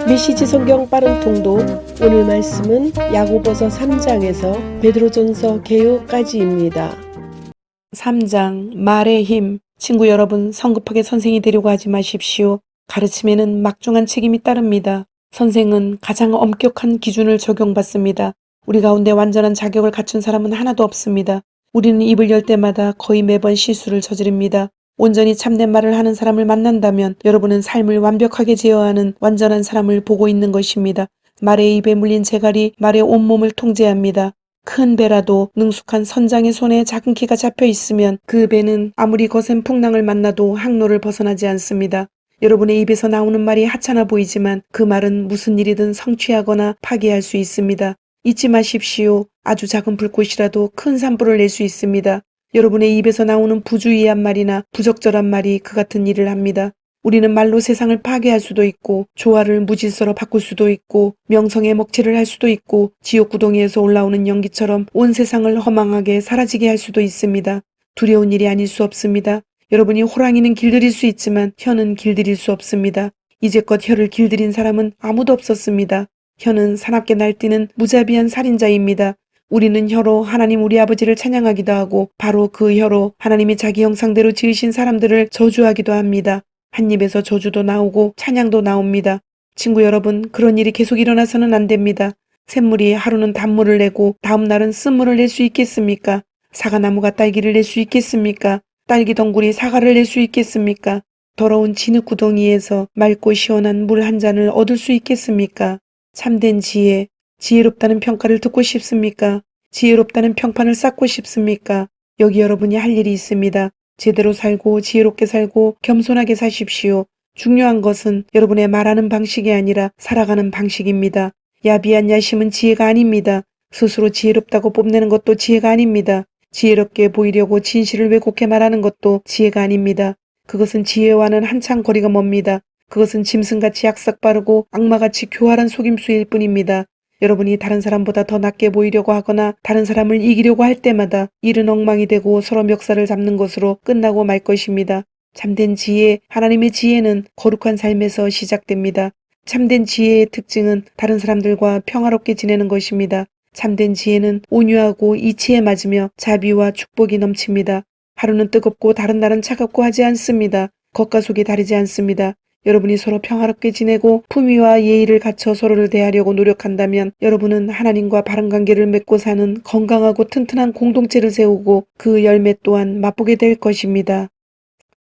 메시지 성경 빠른 통독. 오늘 말씀은 야고보서 3장에서 베드로전서 개요까지입니다. 3장 말의 힘. 친구 여러분, 성급하게 선생이 되려고 하지 마십시오. 가르침에는 막중한 책임이 따릅니다. 선생은 가장 엄격한 기준을 적용받습니다. 우리 가운데 완전한 자격을 갖춘 사람은 하나도 없습니다. 우리는 입을 열 때마다 거의 매번 실수를 저지릅니다. 온전히 참된 말을 하는 사람을 만난다면 여러분은 삶을 완벽하게 제어하는 완전한 사람을 보고 있는 것입니다. 말의 입에 물린 재갈이 말의 온몸을 통제합니다. 큰 배라도 능숙한 선장의 손에 작은 키가 잡혀 있으면 그 배는 아무리 거센 풍랑을 만나도 항로를 벗어나지 않습니다. 여러분의 입에서 나오는 말이 하찮아 보이지만 그 말은 무슨 일이든 성취하거나 파괴할 수 있습니다. 잊지 마십시오. 아주 작은 불꽃이라도 큰 산불을 낼 수 있습니다. 여러분의 입에서 나오는 부주의한 말이나 부적절한 말이 그 같은 일을 합니다. 우리는 말로 세상을 파괴할 수도 있고 조화를 무질서로 바꿀 수도 있고 명성의 먹칠을 할 수도 있고 지옥 구덩이에서 올라오는 연기처럼 온 세상을 허망하게 사라지게 할 수도 있습니다. 두려운 일이 아닐 수 없습니다. 여러분이 호랑이는 길들일 수 있지만 혀는 길들일 수 없습니다. 이제껏 혀를 길들인 사람은 아무도 없었습니다. 혀는 사납게 날뛰는 무자비한 살인자입니다. 우리는 혀로 하나님 우리 아버지를 찬양하기도 하고 바로 그 혀로 하나님이 자기 형상대로 지으신 사람들을 저주하기도 합니다. 한 입에서 저주도 나오고 찬양도 나옵니다. 친구 여러분, 그런 일이 계속 일어나서는 안 됩니다. 샘물이 하루는 단물을 내고 다음 날은 쓴물을 낼 수 있겠습니까? 사과나무가 딸기를 낼 수 있겠습니까? 딸기 덩굴이 사과를 낼 수 있겠습니까? 더러운 진흙 구덩이에서 맑고 시원한 물 한 잔을 얻을 수 있겠습니까? 참된 지혜, 지혜롭다는 평가를 듣고 싶습니까? 지혜롭다는 평판을 쌓고 싶습니까? 여기 여러분이 할 일이 있습니다. 제대로 살고 지혜롭게 살고 겸손하게 사십시오. 중요한 것은 여러분의 말하는 방식이 아니라 살아가는 방식입니다. 야비한 야심은 지혜가 아닙니다. 스스로 지혜롭다고 뽐내는 것도 지혜가 아닙니다. 지혜롭게 보이려고 진실을 왜곡해 말하는 것도 지혜가 아닙니다. 그것은 지혜와는 한참 거리가 멉니다. 그것은 짐승같이 약삭 빠르고 악마같이 교활한 속임수일 뿐입니다. 여러분이 다른 사람보다 더 낫게 보이려고 하거나 다른 사람을 이기려고 할 때마다 일은 엉망이 되고 서로 멱살을 잡는 것으로 끝나고 말 것입니다. 참된 지혜, 하나님의 지혜는 거룩한 삶에서 시작됩니다. 참된 지혜의 특징은 다른 사람들과 평화롭게 지내는 것입니다. 참된 지혜는 온유하고 이치에 맞으며 자비와 축복이 넘칩니다. 하루는 뜨겁고 다른 날은 차갑고 하지 않습니다. 겉과 속이 다르지 않습니다. 여러분이 서로 평화롭게 지내고 품위와 예의를 갖춰 서로를 대하려고 노력한다면 여러분은 하나님과 바른 관계를 맺고 사는 건강하고 튼튼한 공동체를 세우고 그 열매 또한 맛보게 될 것입니다.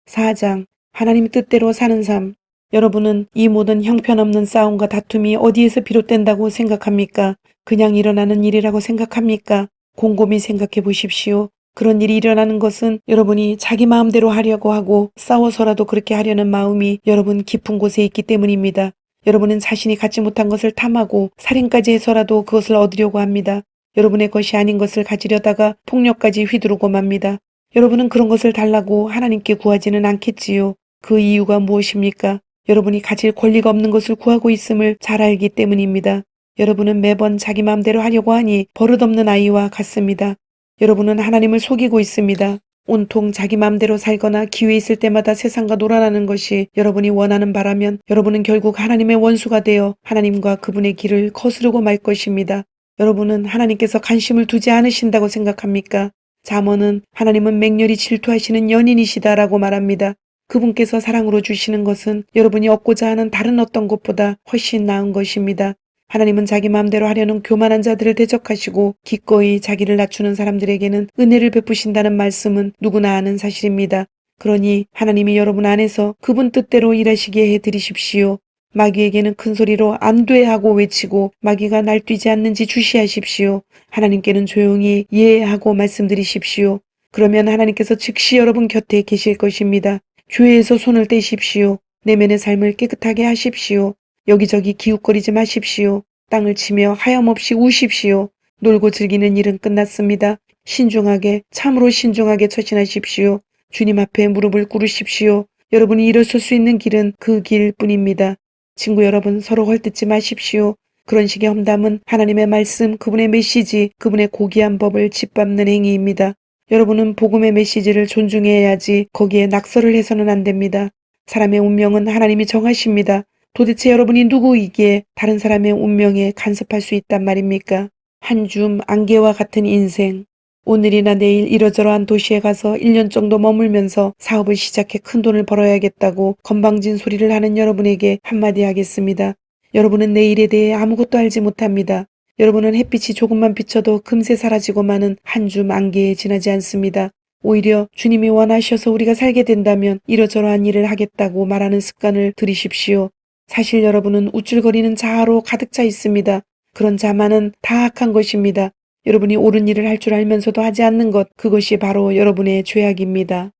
4장 하나님 뜻대로 사는 삶. 여러분은 이 모든 형편없는 싸움과 다툼이 어디에서 비롯된다고 생각합니까? 그냥 일어나는 일이라고 생각합니까? 곰곰이 생각해 보십시오. 그런 일이 일어나는 것은 여러분이 자기 마음대로 하려고 하고 싸워서라도 그렇게 하려는 마음이 여러분 깊은 곳에 있기 때문입니다. 여러분은 자신이 갖지 못한 것을 탐하고 살인까지 해서라도 그것을 얻으려고 합니다. 여러분의 것이 아닌 것을 가지려다가 폭력까지 휘두르고 맙니다. 여러분은 그런 것을 달라고 하나님께 구하지는 않겠지요. 그 이유가 무엇입니까? 여러분이 가질 권리가 없는 것을 구하고 있음을 잘 알기 때문입니다. 여러분은 매번 자기 마음대로 하려고 하니 버릇없는 아이와 같습니다. 여러분은 하나님을 속이고 있습니다. 온통 자기 마음대로 살거나 기회 있을 때마다 세상과 놀아나는 것이 여러분이 원하는 바라면 여러분은 결국 하나님의 원수가 되어 하나님과 그분의 길을 거스르고 말 것입니다. 여러분은 하나님께서 관심을 두지 않으신다고 생각합니까? 잠언은 하나님은 맹렬히 질투하시는 연인이시다라고 말합니다. 그분께서 사랑으로 주시는 것은 여러분이 얻고자 하는 다른 어떤 것보다 훨씬 나은 것입니다. 하나님은 자기 마음대로 하려는 교만한 자들을 대적하시고 기꺼이 자기를 낮추는 사람들에게는 은혜를 베푸신다는 말씀은 누구나 아는 사실입니다. 그러니 하나님이 여러분 안에서 그분 뜻대로 일하시게 해드리십시오. 마귀에게는 큰 소리로 안 돼 하고 외치고 마귀가 날뛰지 않는지 주시하십시오. 하나님께는 조용히 예 하고 말씀드리십시오. 그러면 하나님께서 즉시 여러분 곁에 계실 것입니다. 교회에서 손을 떼십시오. 내면의 삶을 깨끗하게 하십시오. 여기저기 기웃거리지 마십시오. 땅을 치며 하염없이 우십시오. 놀고 즐기는 일은 끝났습니다. 신중하게, 참으로 신중하게 처신하십시오. 주님 앞에 무릎을 꿇으십시오. 여러분이 일어설 수 있는 길은 그 길뿐입니다. 친구 여러분, 서로 헐뜯지 마십시오. 그런 식의 험담은 하나님의 말씀, 그분의 메시지, 그분의 고귀한 법을 짓밟는 행위입니다. 여러분은 복음의 메시지를 존중해야지 거기에 낙서를 해서는 안 됩니다. 사람의 운명은 하나님이 정하십니다. 도대체 여러분이 누구이기에 다른 사람의 운명에 간섭할 수 있단 말입니까? 한 줌 안개와 같은 인생. 오늘이나 내일 이러저러한 도시에 가서 1년 정도 머물면서 사업을 시작해 큰 돈을 벌어야겠다고 건방진 소리를 하는 여러분에게 한마디 하겠습니다. 여러분은 내일에 대해 아무것도 알지 못합니다. 여러분은 햇빛이 조금만 비쳐도 금세 사라지고 마는 한 줌 안개에 지나지 않습니다. 오히려 주님이 원하셔서 우리가 살게 된다면 이러저러한 일을 하겠다고 말하는 습관을 들이십시오. 사실 여러분은 우쭐거리는 자아로 가득 차 있습니다. 그런 자만은 다 악한 것입니다. 여러분이 옳은 일을 할 줄 알면서도 하지 않는 것, 그것이 바로 여러분의 죄악입니다.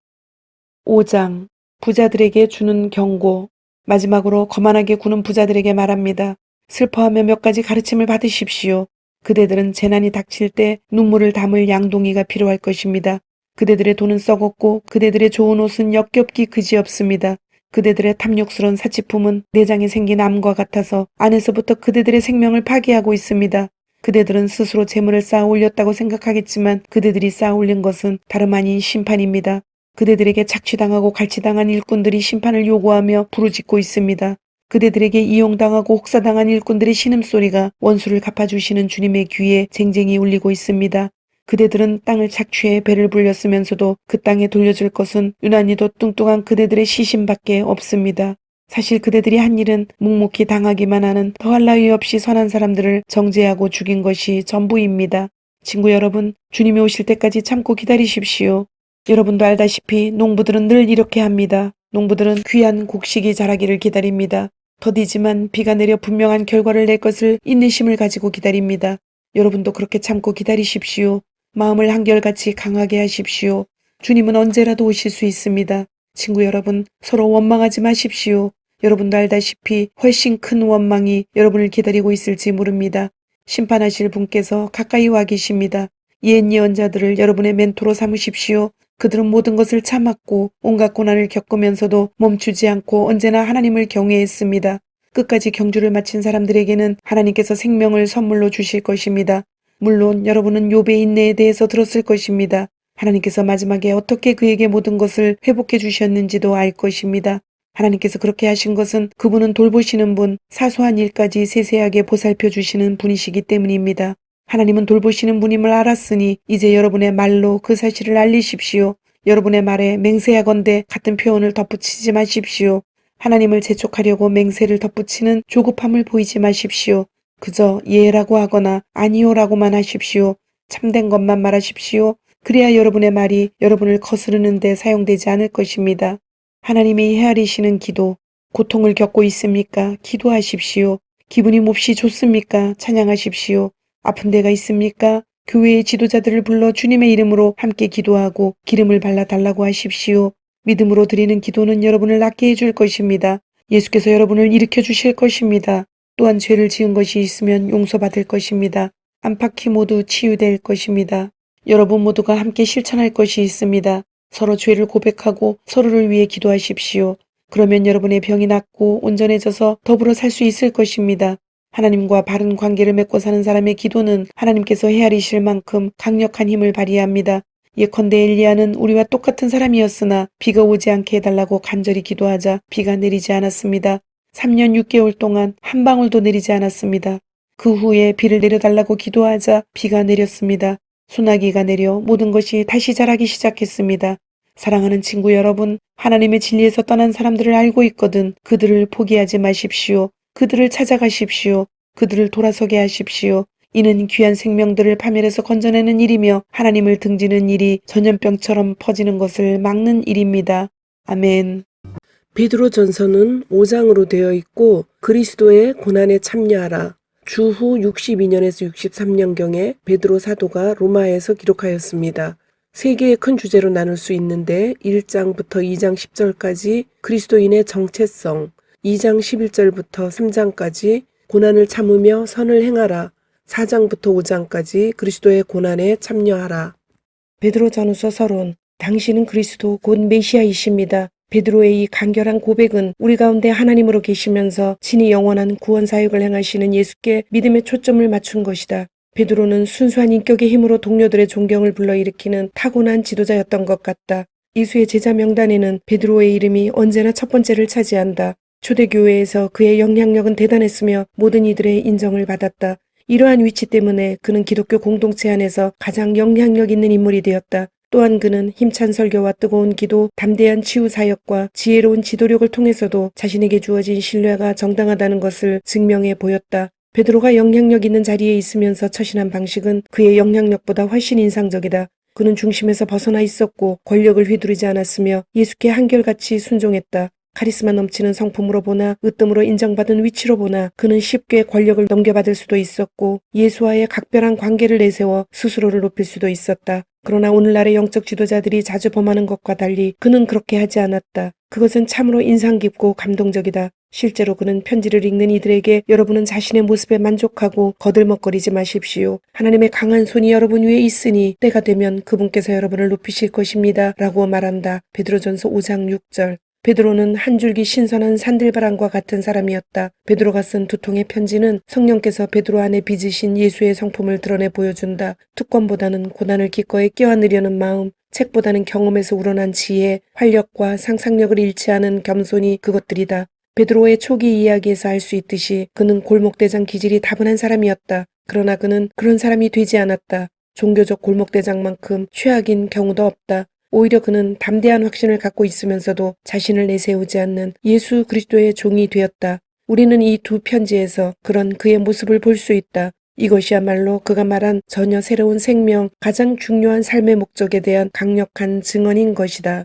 5장. 부자들에게 주는 경고. 마지막으로 거만하게 구는 부자들에게 말합니다. 슬퍼하며 몇 가지 가르침을 받으십시오. 그대들은 재난이 닥칠 때 눈물을 담을 양동이가 필요할 것입니다. 그대들의 돈은 썩었고 그대들의 좋은 옷은 역겹기 그지없습니다. 그대들의 탐욕스러운 사치품은 내장에 생긴 암과 같아서 안에서부터 그대들의 생명을 파괴하고 있습니다. 그대들은 스스로 재물을 쌓아 올렸다고 생각하겠지만 그대들이 쌓아 올린 것은 다름 아닌 심판입니다. 그대들에게 착취당하고 갈취당한 일꾼들이 심판을 요구하며 부르짖고 있습니다. 그대들에게 이용당하고 혹사당한 일꾼들의 신음소리가 원수를 갚아주시는 주님의 귀에 쟁쟁이 울리고 있습니다. 그대들은 땅을 착취해 배를 불렸으면서도 그 땅에 돌려줄 것은 유난히도 뚱뚱한 그대들의 시신밖에 없습니다. 사실 그대들이 한 일은 묵묵히 당하기만 하는 더할 나위 없이 선한 사람들을 정죄하고 죽인 것이 전부입니다. 친구 여러분, 주님이 오실 때까지 참고 기다리십시오. 여러분도 알다시피 농부들은 늘 이렇게 합니다. 농부들은 귀한 곡식이 자라기를 기다립니다. 더디지만 비가 내려 분명한 결과를 낼 것을 인내심을 가지고 기다립니다. 여러분도 그렇게 참고 기다리십시오. 마음을 한결같이 강하게 하십시오. 주님은 언제라도 오실 수 있습니다. 친구 여러분, 서로 원망하지 마십시오. 여러분도 알다시피 훨씬 큰 원망이 여러분을 기다리고 있을지 모릅니다. 심판하실 분께서 가까이 와 계십니다. 옛 예언자들을 여러분의 멘토로 삼으십시오. 그들은 모든 것을 참았고 온갖 고난을 겪으면서도 멈추지 않고 언제나 하나님을 경외했습니다. 끝까지 경주를 마친 사람들에게는 하나님께서 생명을 선물로 주실 것입니다. 물론 여러분은 욥의 인내에 대해서 들었을 것입니다. 하나님께서 마지막에 어떻게 그에게 모든 것을 회복해 주셨는지도 알 것입니다. 하나님께서 그렇게 하신 것은 그분은 돌보시는 분, 사소한 일까지 세세하게 보살펴 주시는 분이시기 때문입니다. 하나님은 돌보시는 분임을 알았으니 이제 여러분의 말로 그 사실을 알리십시오. 여러분의 말에 맹세하건대 같은 표현을 덧붙이지 마십시오. 하나님을 재촉하려고 맹세를 덧붙이는 조급함을 보이지 마십시오. 그저 예라고 하거나 아니요라고만 하십시오. 참된 것만 말하십시오. 그래야 여러분의 말이 여러분을 거스르는 데 사용되지 않을 것입니다. 하나님이 헤아리시는 기도, 고통을 겪고 있습니까? 기도하십시오. 기분이 몹시 좋습니까? 찬양하십시오. 아픈 데가 있습니까? 교회의 지도자들을 불러 주님의 이름으로 함께 기도하고 기름을 발라달라고 하십시오. 믿음으로 드리는 기도는 여러분을 낫게 해줄 것입니다. 예수께서 여러분을 일으켜 주실 것입니다. 또한 죄를 지은 것이 있으면 용서받을 것입니다. 안팎이 모두 치유될 것입니다. 여러분 모두가 함께 실천할 것이 있습니다. 서로 죄를 고백하고 서로를 위해 기도하십시오. 그러면 여러분의 병이 낫고 온전해져서 더불어 살 수 있을 것입니다. 하나님과 바른 관계를 맺고 사는 사람의 기도는 하나님께서 헤아리실 만큼 강력한 힘을 발휘합니다. 예컨대 엘리야는 우리와 똑같은 사람이었으나 비가 오지 않게 해달라고 간절히 기도하자 비가 내리지 않았습니다. 3년 6개월 동안 한 방울도 내리지 않았습니다. 그 후에 비를 내려달라고 기도하자 비가 내렸습니다. 소나기가 내려 모든 것이 다시 자라기 시작했습니다. 사랑하는 친구 여러분, 하나님의 진리에서 떠난 사람들을 알고 있거든 그들을 포기하지 마십시오. 그들을 찾아가십시오. 그들을 돌아서게 하십시오. 이는 귀한 생명들을 파멸해서 건져내는 일이며 하나님을 등지는 일이 전염병처럼 퍼지는 것을 막는 일입니다. 아멘. 베드로전서는 5장으로 되어 있고 그리스도의 고난에 참여하라. 주후 62년에서 63년경에 베드로 사도가 로마에서 기록하였습니다. 세 개의 큰 주제로 나눌 수 있는데 1장부터 2장 10절까지 그리스도인의 정체성, 2장 11절부터 3장까지 고난을 참으며 선을 행하라. 4장부터 5장까지 그리스도의 고난에 참여하라. 베드로전후서 서론. 당신은 그리스도 곧 메시아이십니다. 베드로의 이 간결한 고백은 우리 가운데 하나님으로 계시면서 친히 영원한 구원 사역을 행하시는 예수께 믿음의 초점을 맞춘 것이다. 베드로는 순수한 인격의 힘으로 동료들의 존경을 불러일으키는 타고난 지도자였던 것 같다. 이수의 제자 명단에는 베드로의 이름이 언제나 첫 번째를 차지한다. 초대교회에서 그의 영향력은 대단했으며 모든 이들의 인정을 받았다. 이러한 위치 때문에 그는 기독교 공동체 안에서 가장 영향력 있는 인물이 되었다. 또한 그는 힘찬 설교와 뜨거운 기도, 담대한 치유 사역과 지혜로운 지도력을 통해서도 자신에게 주어진 신뢰가 정당하다는 것을 증명해 보였다. 베드로가 영향력 있는 자리에 있으면서 처신한 방식은 그의 영향력보다 훨씬 인상적이다. 그는 중심에서 벗어나 있었고 권력을 휘두르지 않았으며 예수께 한결같이 순종했다. 카리스마 넘치는 성품으로 보나 으뜸으로 인정받은 위치로 보나 그는 쉽게 권력을 넘겨받을 수도 있었고 예수와의 각별한 관계를 내세워 스스로를 높일 수도 있었다. 그러나 오늘날의 영적 지도자들이 자주 범하는 것과 달리 그는 그렇게 하지 않았다. 그것은 참으로 인상 깊고 감동적이다. 실제로 그는 편지를 읽는 이들에게 여러분은 자신의 모습에 만족하고 거들먹거리지 마십시오. 하나님의 강한 손이 여러분 위에 있으니 때가 되면 그분께서 여러분을 높이실 것입니다. 라고 말한다. 베드로전서 5장 6절. 베드로는 한 줄기 신선한 산들바람과 같은 사람이었다. 베드로가 쓴 두 통의 편지는 성령께서 베드로 안에 빚으신 예수의 성품을 드러내 보여준다. 특권보다는 고난을 기꺼이 껴안으려는 마음, 책보다는 경험에서 우러난 지혜, 활력과 상상력을 잃지 않은 겸손이 그것들이다. 베드로의 초기 이야기에서 알 수 있듯이 그는 골목대장 기질이 다분한 사람이었다. 그러나 그는 그런 사람이 되지 않았다. 종교적 골목대장만큼 최악인 경우도 없다. 오히려 그는 담대한 확신을 갖고 있으면서도 자신을 내세우지 않는 예수 그리스도의 종이 되었다. 우리는 이 두 편지에서 그런 그의 모습을 볼 수 있다. 이것이야말로 그가 말한 전혀 새로운 생명, 가장 중요한 삶의 목적에 대한 강력한 증언인 것이다.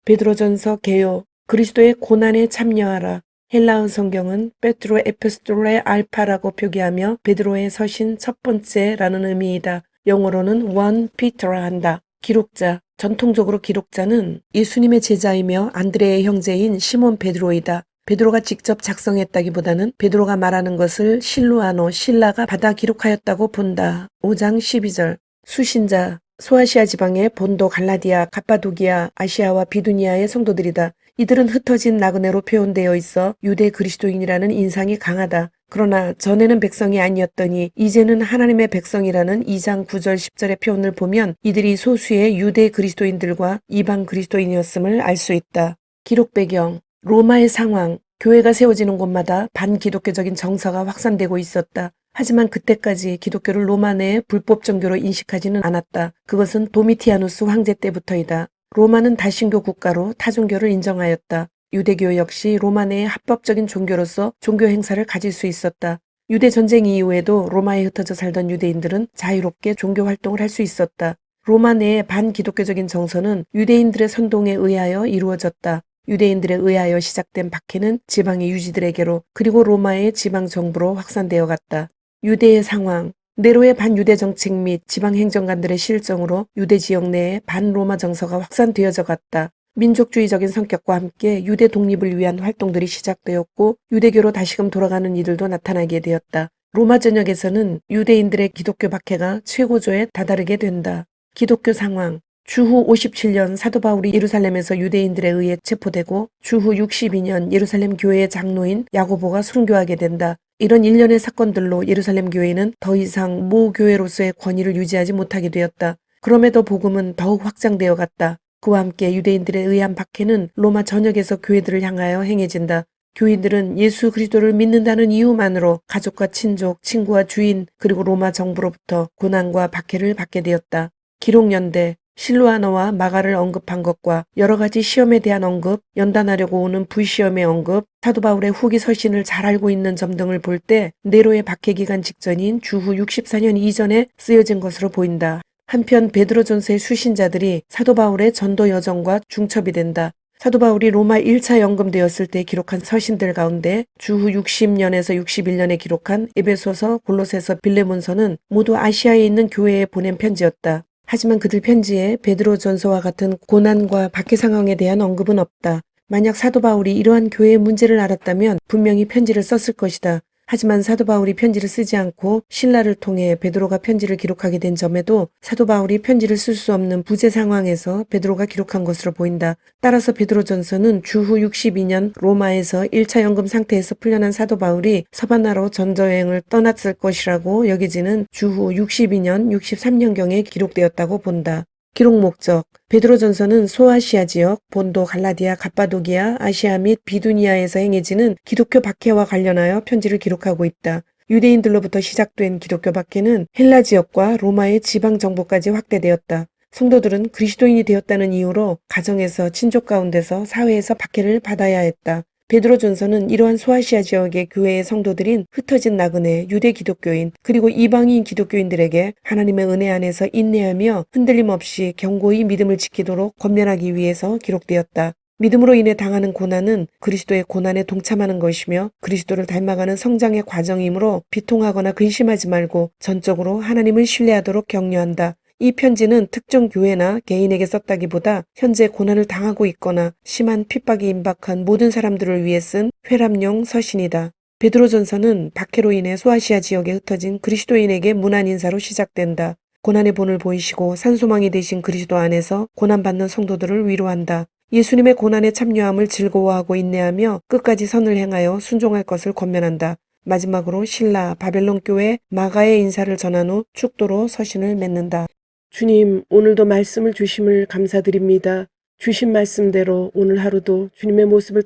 베드로전서 개요. 그리스도의 고난에 참여하라. 헬라어 성경은 페트로 에피스톨레 알파라고 표기하며 베드로의 서신 첫 번째라는 의미이다. 영어로는 1 Peter라 한다. 기록자. 전통적으로 기록자는 예수님의 제자이며 안드레의 형제인 시몬 베드로이다. 베드로가 직접 작성했다기보다는 베드로가 말하는 것을 실루아노, 실라가 받아 기록하였다고 본다. 5장 12절. 수신자. 소아시아 지방의 본도, 갈라디아, 갑바도기아, 아시아와 비두니아의 성도들이다. 이들은 흩어진 나그네로 표현되어 있어 유대 그리스도인이라는 인상이 강하다. 그러나 전에는 백성이 아니었더니 이제는 하나님의 백성이라는 2장 9절 10절의 표현을 보면 이들이 소수의 유대 그리스도인들과 이방 그리스도인이었음을 알 수 있다. 기록 배경. 로마의 상황. 교회가 세워지는 곳마다 반기독교적인 정서가 확산되고 있었다. 하지만 그때까지 기독교를 로마 내의 불법 종교로 인식하지는 않았다. 그것은 도미티아누스 황제 때부터이다. 로마는 다신교 국가로 타종교를 인정하였다. 유대교 역시 로마 내의 합법적인 종교로서 종교 행사를 가질 수 있었다. 유대 전쟁 이후에도 로마에 흩어져 살던 유대인들은 자유롭게 종교 활동을 할 수 있었다. 로마 내의 반기독교적인 정서는 유대인들의 선동에 의하여 이루어졌다. 유대인들에 의하여 시작된 박해는 지방의 유지들에게로 그리고 로마의 지방 정부로 확산되어 갔다. 유대의 상황. 네로의 반유대 정책 및 지방 행정관들의 실정으로 유대 지역 내에 반로마 정서가 확산되어져 갔다. 민족주의적인 성격과 함께 유대 독립을 위한 활동들이 시작되었고 유대교로 다시금 돌아가는 이들도 나타나게 되었다. 로마 전역에서는 유대인들의 기독교 박해가 최고조에 다다르게 된다. 기독교 상황. 주후 57년 사도 바울이 예루살렘에서 유대인들에 의해 체포되고 주후 62년 예루살렘 교회의 장로인 야고보가 순교하게 된다. 이런 일련의 사건들로 예루살렘 교회는 더 이상 모 교회로서의 권위를 유지하지 못하게 되었다. 그럼에도 복음은 더욱 확장되어 갔다. 그와 함께 유대인들에 의한 박해는 로마 전역에서 교회들을 향하여 행해진다. 교인들은 예수 그리스도를 믿는다는 이유만으로 가족과 친족, 친구와 주인, 그리고 로마 정부로부터 고난과 박해를 받게 되었다. 기록연대. 실루아너와 마가를 언급한 것과 여러 가지 시험에 대한 언급, 연단하려고 오는 불시험의 언급, 사도 바울의 후기 서신을 잘 알고 있는 점 등을 볼 때 네로의 박해 기간 직전인 주후 64년 이전에 쓰여진 것으로 보인다. 한편 베드로전서의 수신자들이 사도 바울의 전도 여정과 중첩이 된다. 사도 바울이 로마 1차 영금되었을 때 기록한 서신들 가운데 주후 60년에서 61년에 기록한 에베소서, 골로새서, 빌레몬서는 모두 아시아에 있는 교회에 보낸 편지였다. 하지만 그들 편지에 베드로전서와 같은 고난과 박해 상황에 대한 언급은 없다. 만약 사도 바울이 이러한 교회의 문제를 알았다면 분명히 편지를 썼을 것이다. 하지만 사도 바울이 편지를 쓰지 않고 신라를 통해 베드로가 편지를 기록하게 된 점에도 사도 바울이 편지를 쓸 수 없는 부재 상황에서 베드로가 기록한 것으로 보인다. 따라서 베드로전서는 주후 62년 로마에서 1차 영금 상태에서 풀려난 사도 바울이 서바나로 전도여행을 떠났을 것이라고 여겨지는 주후 62년, 63년경에 기록되었다고 본다. 기록 목적 베드로전서는 소아시아 지역, 본도, 갈라디아, 갑바도기아, 아시아 및 비두니아에서 행해지는 기독교 박해와 관련하여 편지를 기록하고 있다. 유대인들로부터 시작된 기독교 박해는 헬라 지역과 로마의 지방 정부까지 확대되었다. 성도들은 그리스도인이 되었다는 이유로 가정에서, 친족 가운데서, 사회에서 박해를 받아야 했다. 베드로전서는 이러한 소아시아 지역의 교회의 성도들인 흩어진 나그네, 유대 기독교인, 그리고 이방인 기독교인들에게 하나님의 은혜 안에서 인내하며 흔들림 없이 견고히 믿음을 지키도록 권면하기 위해서 기록되었다. 믿음으로 인해 당하는 고난은 그리스도의 고난에 동참하는 것이며 그리스도를 닮아가는 성장의 과정이므로 비통하거나 근심하지 말고 전적으로 하나님을 신뢰하도록 격려한다. 이 편지는 특정 교회나 개인에게 썼다기보다 현재 고난을 당하고 있거나 심한 핍박이 임박한 모든 사람들을 위해 쓴 회람용 서신이다. 베드로전서는 박해로 인해 소아시아 지역에 흩어진 그리스도인에게 문안 인사로 시작된다. 고난의 본을 보이시고 산소망이 되신 그리스도 안에서 고난받는 성도들을 위로한다. 예수님의 고난에 참여함을 즐거워하고 인내하며 끝까지 선을 행하여 순종할 것을 권면한다. 마지막으로 신라 바벨론 교회 마가의 인사를 전한 후 축도로 서신을 맺는다. 주님, 오늘도 말씀을 주심을 감사드립니다. 주신 말씀대로 오늘 하루도 주님의 모습을